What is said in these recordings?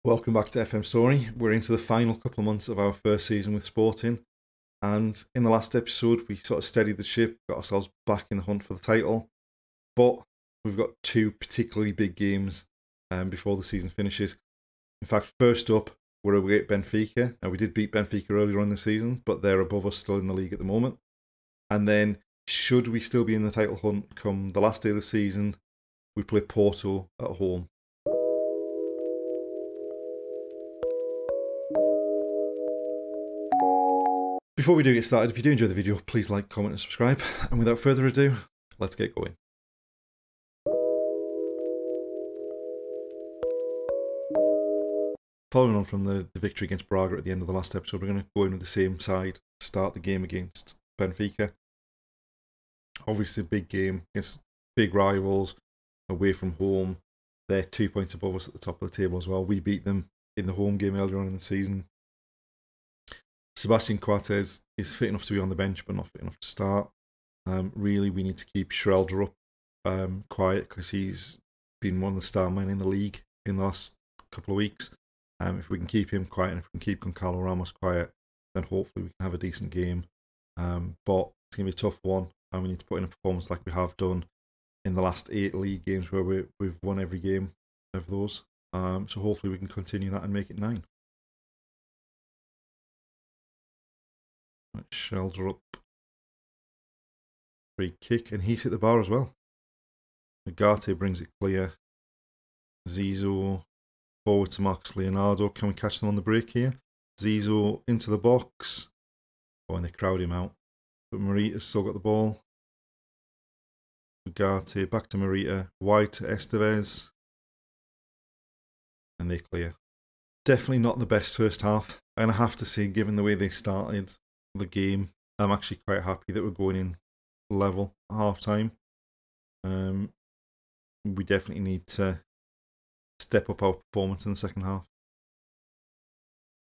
Welcome back to FM Storey. We're into the final couple of months of our first season with Sporting, and in the last episode we sort of steadied the ship, got ourselves back in the hunt for the title, but we've got two particularly big games before the season finishes. In fact, first up, we're away at Benfica. Now, we did beat Benfica earlier on in the season, but they're above us still in the league at the moment. And then, should we still be in the title hunt come the last day of the season, we play Porto at home. Before we do get started, if you do enjoy the video, please like, comment and subscribe. And without further ado, let's get going. Following on from the victory against Braga at the end of the last episode, we're going to go in with the same side, start the game against Benfica. Obviously a big game against big rivals, away from home. They're 2 points above us at the top of the table as well. We beat them in the home game earlier on in the season. Sebastian Coates is fit enough to be on the bench, but not fit enough to start. Really, we need to keep Schroeder up quiet, because he's been one of the star men in the league in the last couple of weeks. If we can keep him quiet, and if we can keep Goncalo Ramos quiet, then hopefully we can have a decent game. But it's going to be a tough one, and we need to put in a performance like we have done in the last 8 league games, where we've won every game of those. So hopefully we can continue that and make it 9. Schroeder up. Free kick, and he's hit the bar as well. Ugarte brings it clear. Zizou forward to Marcus Leonardo. Can we catch them on the break here? Zizou into the box. Oh, and they crowd him out. But Morita's still got the ball. Ugarte back to Morita. Wide to Estevez. And they clear. Definitely not the best first half. And I have to say, given the way they started the game, I'm actually quite happy that we're going in level at half time. We definitely need to step up our performance in the second half.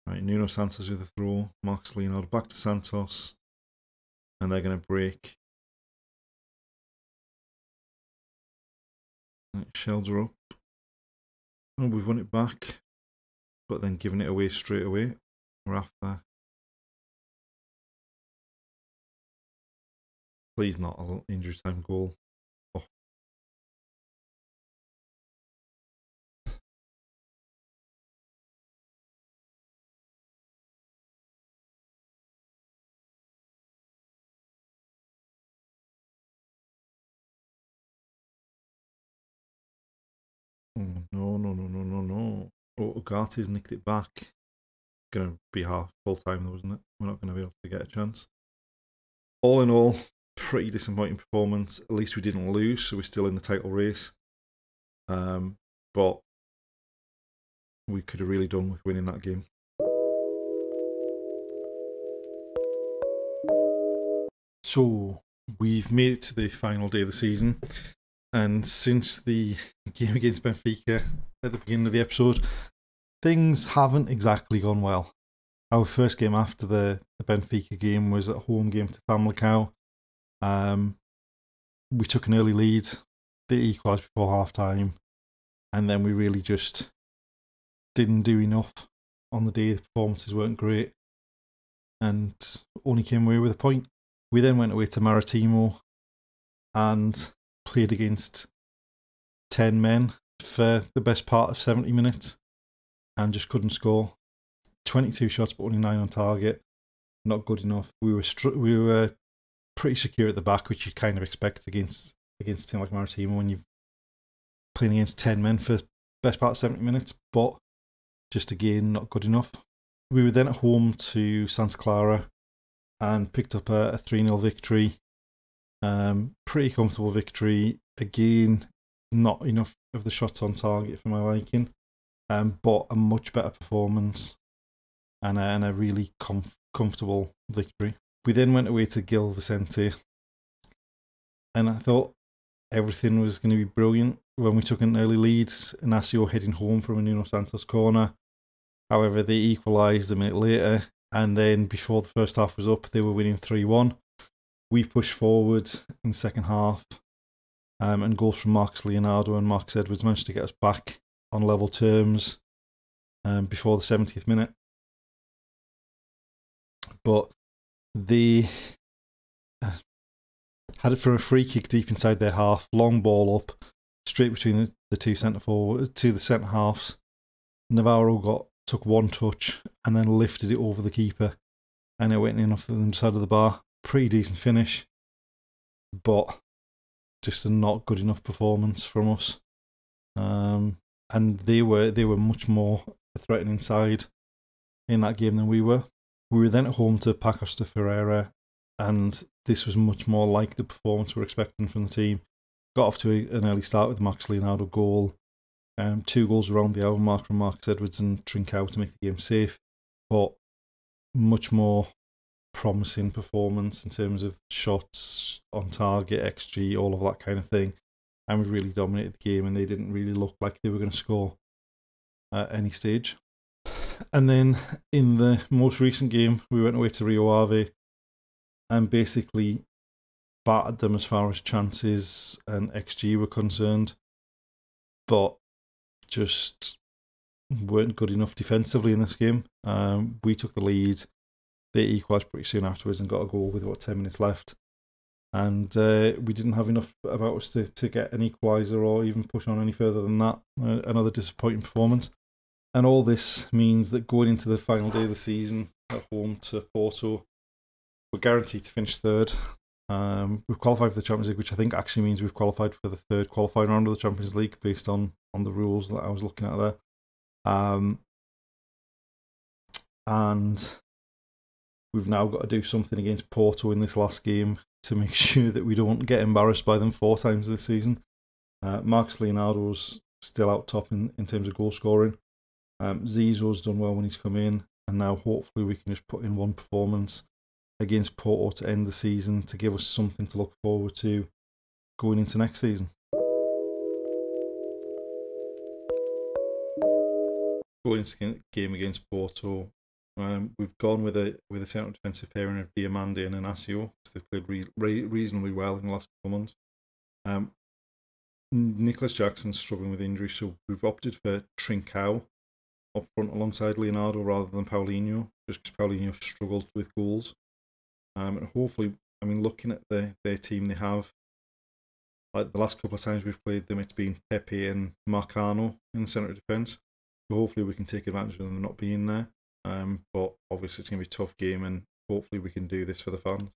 Right, Nuno Santos with a throw. Marcus Leonardo back to Santos. And they're going to break. Right, Schroeder up. Oh, we've won it back, but then giving it away straight away. We're after. Please not an injury time goal. Oh. No. Oh, Ugarte's nicked it back. Going to be half full time though, isn't it? We're not going to be able to get a chance. All in all, pretty disappointing performance. At least we didn't lose, so we're still in the title race. But we could have really done with winning that game. So we've made it to the final day of the season, and since the game against Benfica at the beginning of the episode, things haven't exactly gone well. Our first game after the Benfica game was a home game to Famalicão. We took an early lead. They equalised before half time, and then we really just didn't do enough on the day. The performances weren't great, and only came away with a point. We then went away to Maritimo and played against 10 men for the best part of 70 minutes and just couldn't score. 22 shots, but only 9 on target. Not good enough. We were pretty secure at the back, which you'd kind of expect against a team like Maritimo when you're playing against 10 men for the best part of 70 minutes, but just again, not good enough. We were then at home to Santa Clara and picked up a 3-0 victory. Pretty comfortable victory. Again, not enough of the shots on target for my liking, but a much better performance and a really comfortable victory. We then went away to Gil Vicente, and I thought everything was going to be brilliant when we took an early lead. Inacio heading home from a Nuno Santos corner. However, they equalised a minute later, and then before the first half was up, they were winning 3-1. We pushed forward in the second half, and goals from Marcus Leonardo and Marcus Edwards managed to get us back on level terms. before the 70th minute. But they had it for a free kick deep inside their half, long ball up, straight between the two centre forward to the centre halves. Navarro took one touch and then lifted it over the keeper, and it went in off the side of the bar. Pretty decent finish, but just a not good enough performance from us. And they were much more a threatening side in that game than we were. We were then at home to Pacos de Ferreira, and this was much more like the performance we were expecting from the team. Got off to an early start with Max Leonardo goal. 2 goals around the hour mark from Marcus Edwards and Trincao to make the game safe, but much more promising performance in terms of shots on target, XG, all of that kind of thing. And we really dominated the game, and they didn't really look like they were going to score at any stage. And then in the most recent game, we went away to Rio Ave and basically battered them as far as chances and XG were concerned, but just weren't good enough defensively in this game. We took the lead. They equalised pretty soon afterwards and got a goal with about 10 minutes left. And we didn't have enough about us to get an equaliser or even push on any further than that. Another disappointing performance. And all this means that going into the final day of the season at home to Porto, we're guaranteed to finish third. We've qualified for the Champions League, which I think actually means we've qualified for the third qualifying round of the Champions League based on the rules that I was looking at there. And we've now got to do something against Porto in this last game to make sure that we don't get embarrassed by them 4 times this season. Marcus Leonardo's still out top in terms of goal scoring. Zizo's done well when he's come in, and now hopefully we can just put in one performance against Porto to end the season to give us something to look forward to going into next season. Going into the game against Porto, we've gone with a central defensive pairing of Diamande and Inacio. They've played reasonably well in the last couple of months. Nicholas Jackson's struggling with injury, so we've opted for Trincao up front alongside Leonardo rather than Paulinho, just because Paulinho struggled with goals. And hopefully, I mean, looking at their team they have, like the last couple of times we've played them, it's been Pepe and Marcano in the centre of defence. So hopefully we can take advantage of them not being there. But obviously it's going to be a tough game, and hopefully we can do this for the fans.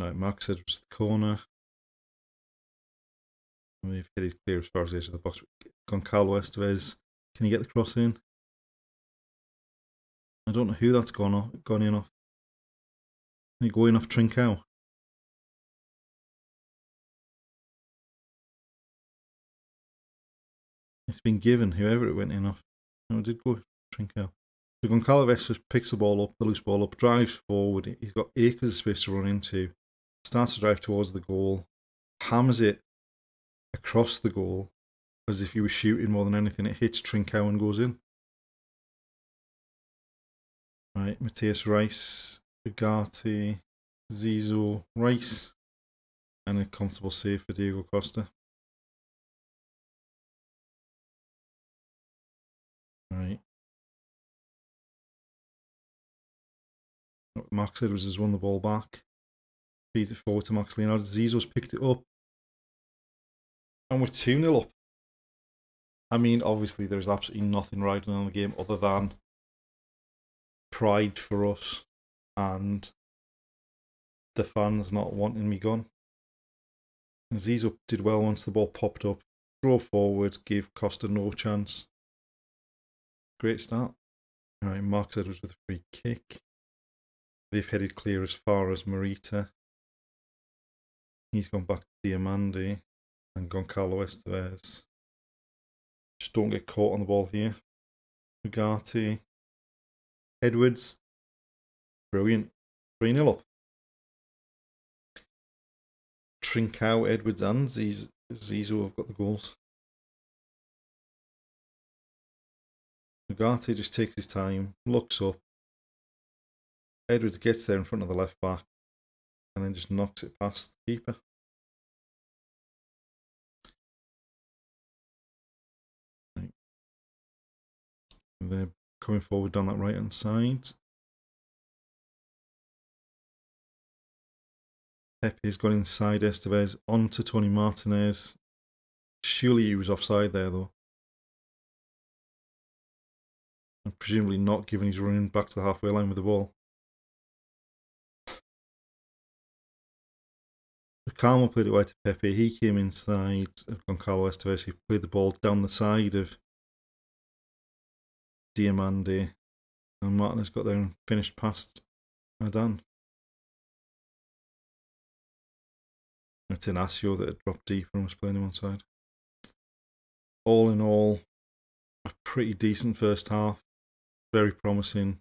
Right, Marcus Edwards the corner. We've headed clear as far as the edge of the box. Goncalo Estevez, can he get the cross in? I don't know who that's gone in off. Can he go in off Trincao? It's been given, whoever it went in off. No, it did go Trincao. So Goncalo Estevez picks the ball up, the loose ball up, drives forward. He's got acres of space to run into. Starts to drive towards the goal. Hammers it across the goal as if he was shooting more than anything. It hits Trincao and goes in. Right, Matthias Rice, Ugarte, Zizo, Rice, and a comfortable save for Diego Costa. Right. Max Edwards has won the ball back. Feeds it forward to Max Leonardo. Zizo's picked it up. And we're 2-0 up. I mean, obviously there's absolutely nothing riding on the game other than pride for us and the fans not wanting me gone. Zizo did well once the ball popped up. Drove forward, gave Costa no chance. Great start. Alright, Marcus Edwards with a free kick. They've headed clear as far as Morita. He's gone back to Diamande and Goncalo Estevez. Just don't get caught on the ball here. Ugarte. Edwards. Brilliant. 3-0 up. Trincao, Edwards and Zizo have got the goals. Ugarte just takes his time, looks up. Edwards gets there in front of the left back and then just knocks it past the keeper. Right. They're coming forward down that right-hand side. Pepe's got inside Estevez onto Tony Martinez. Surely he was offside there, though. And presumably not, given he's running back to the halfway line with the ball. Calmo played it wide to Pepe. He came inside of Goncalo Estevez, who played the ball down the side of Diamande. And Martinez got there and finished past Adan. It's Inacio that had dropped deeper and was playing him on side. All in all, a pretty decent first half. Very promising.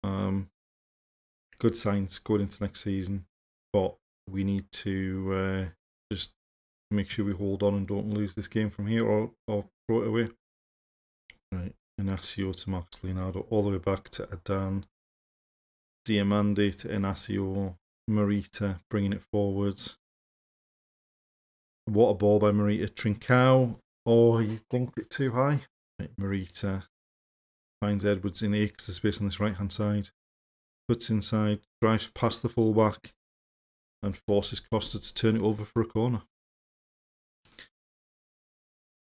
Good signs going into next season. But we need to just make sure we hold on and don't lose this game from here or throw it away. Right, Inacio to Marcos Leonardo, all the way back to Adan. Diamande to Inacio. Morita bringing it forwards. What a ball by Morita. Trincao. Oh, he dinked it too high. Right, Morita finds Edwards in the space on this right hand side. Puts inside, drives past the fullback, and forces Costa to turn it over for a corner.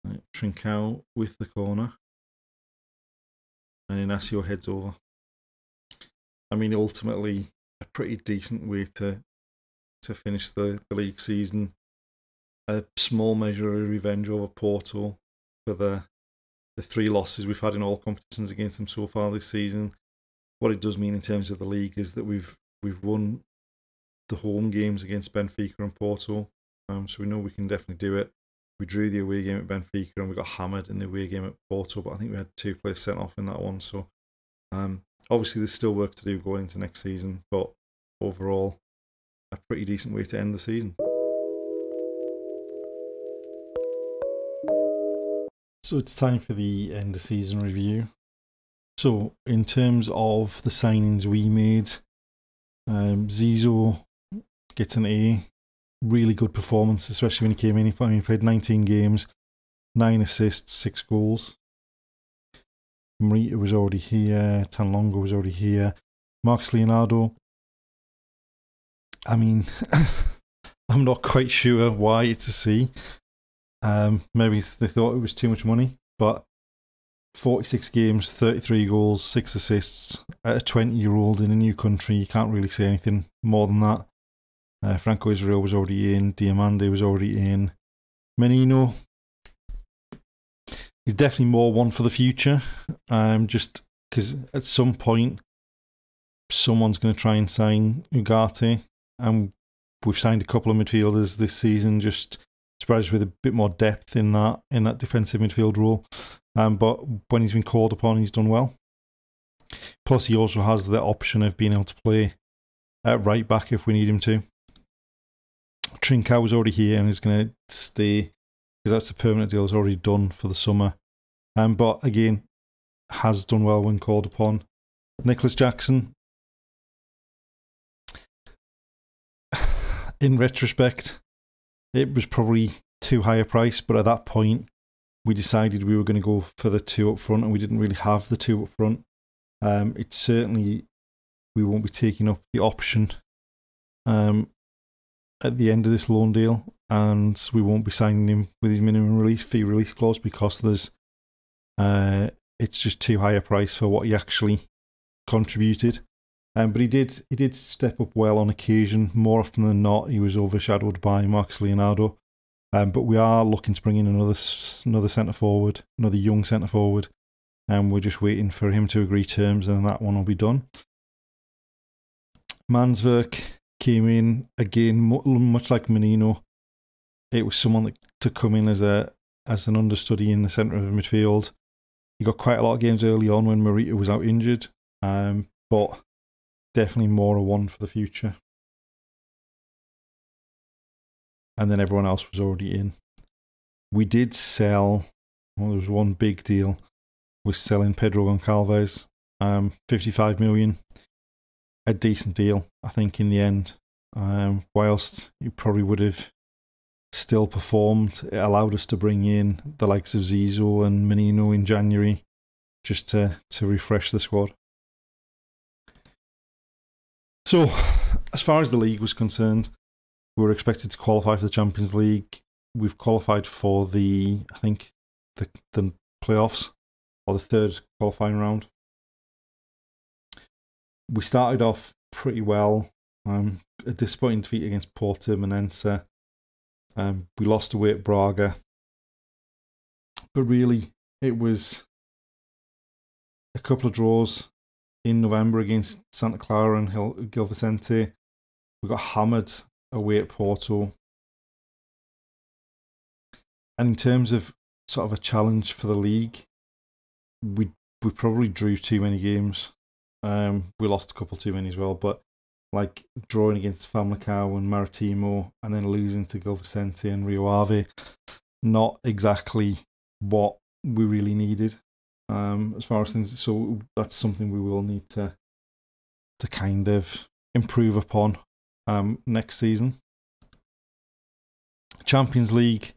Right, Trincao with the corner. And Inacio heads over. I mean, ultimately, a pretty decent way to finish the league season. A small measure of revenge over Porto for the 3 losses we've had in all competitions against them so far this season. What it does mean in terms of the league is that we've won the home games against Benfica and Porto, so we know we can definitely do it. We drew the away game at Benfica and we got hammered in the away game at Porto, but I think we had 2 players sent off in that one. So obviously there's still work to do going into next season, but overall a pretty decent way to end the season. So it's time for the end of season review. So in terms of the signings we made, Zizou gets an A. Really good performance, especially when he came in. He played 19 games, 9 assists, 6 goals. Morita was already here. Tanlongo was already here. Marcos Leonardo. I mean, I'm not quite sure why it's a C. Maybe they thought it was too much money, but 46 games, 33 goals, 6 assists at a 20-year-old in a new country. You can't really say anything more than that. Franco Israel was already in. Diamande was already in. Menino is definitely more one for the future. Just because at some point someone's going to try and sign Ugarte, and we've signed a couple of midfielders this season just to provide us with a bit more depth in that defensive midfield role. But when he's been called upon, he's done well. Plus, he also has the option of being able to play at right back if we need him to. Trincao was already here and is going to stay because that's a permanent deal. It's already done for the summer. But again, has done well when called upon. Nicholas Jackson. In retrospect, it was probably too high a price, but at that point, we decided we were going to go for the 2 up front, and we didn't really have the 2 up front. It's certainly, we won't be taking up the option at the end of this loan deal, and we won't be signing him with his minimum fee release clause because there's it's just too high a price for what he actually contributed. But he did step up well on occasion. More often than not, he was overshadowed by Marcos Leonardo. But we are looking to bring in another centre forward, another young centre forward, and we're just waiting for him to agree terms, and that one will be done. Manswerk came in again, much like Menino. It was someone to come in as an understudy in the centre of the midfield. He got quite a lot of games early on when Morita was out injured, but definitely more a one for the future. And then everyone else was already in. We did sell, well, there was one big deal, was selling Pedro Goncalves, 55 million. A decent deal, I think, in the end. Whilst he probably would have still performed, it allowed us to bring in the likes of Zizou and Menino in January, just to refresh the squad. So, as far as the league was concerned, we were expected to qualify for the Champions League. We've qualified for the playoffs, or the third qualifying round. We started off pretty well. A disappointing defeat against Porto Manense. We lost away at Braga. But really, it was a couple of draws in November against Santa Clara and Gil Vicente. We got hammered away at Porto. And in terms of sort of a challenge for the league, we probably drew too many games. We lost a couple too many as well, but like drawing against Famalicão and Maritimo and then losing to Gil Vicente and Rio Ave, not exactly what we really needed as far as things. So that's something we will need to kind of improve upon next season. Champions League.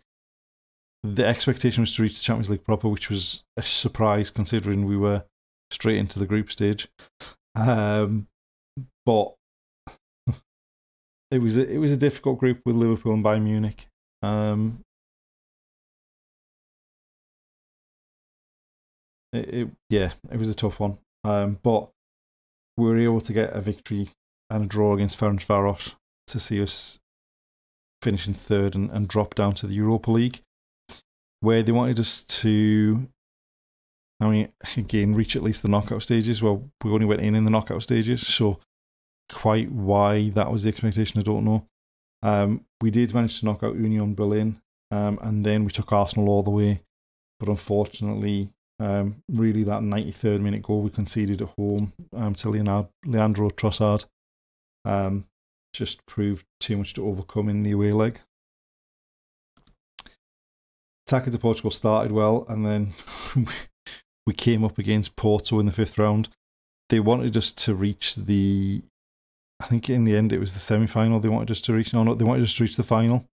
The expectation was to reach the Champions League proper, which was a surprise considering we were straight into the group stage. But it was a difficult group with Liverpool and Bayern Munich. It was a tough one. But we were able to get a victory and a draw against Ferencváros to see us finishing third and drop down to the Europa League, where they wanted us to, reach at least the knockout stages. Well, we only went in the knockout stages, so quite why that was the expectation, I don't know. We did manage to knock out Union Berlin, and then we took Arsenal all the way. But unfortunately, really that 93rd minute goal we conceded at home to Leandro Trossard just proved too much to overcome in the away leg. Attack de Portugal started well, and then we came up against Porto in the 5th round. They wanted us to reach I think in the end it was the semi-final they wanted us to reach. No, they wanted us to reach the final.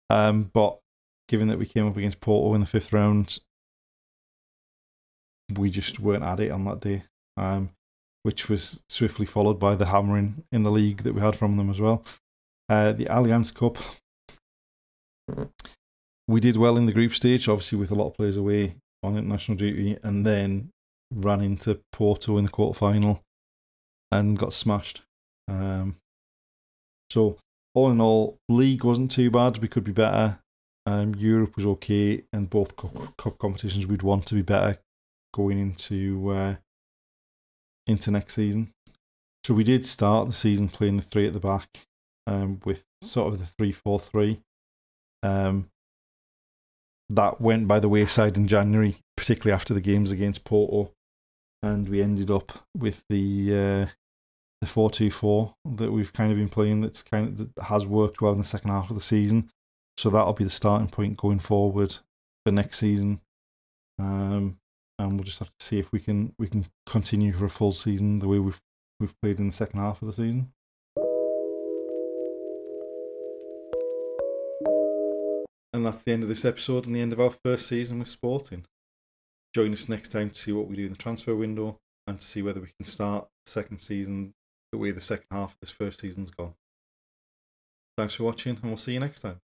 But given that we came up against Porto in the 5th round, we just weren't at it on that day, which was swiftly followed by the hammering in the league that we had from them as well. The Allianz Cup. We did well in the group stage, obviously with a lot of players away on international duty, and then ran into Porto in the quarterfinal and got smashed. So all in all, league wasn't too bad. We could be better. Europe was okay, and both cup competitions we'd want to be better going into next season. So we did start the season playing the 3 at the back, with sort of the 3-4-3. That went by the wayside in January, particularly after the games against Porto, and we ended up with the 4-2-4 that we've kind of been playing. That has worked well in the second half of the season. So that'll be the starting point going forward for next season, and we'll just have to see if we can continue for a full season the way we've played in the second half of the season. And that's the end of this episode and the end of our first season with Sporting. Join us next time to see what we do in the transfer window and to see whether we can start the second season the way the second half of this first season's gone. Thanks for watching, and we'll see you next time.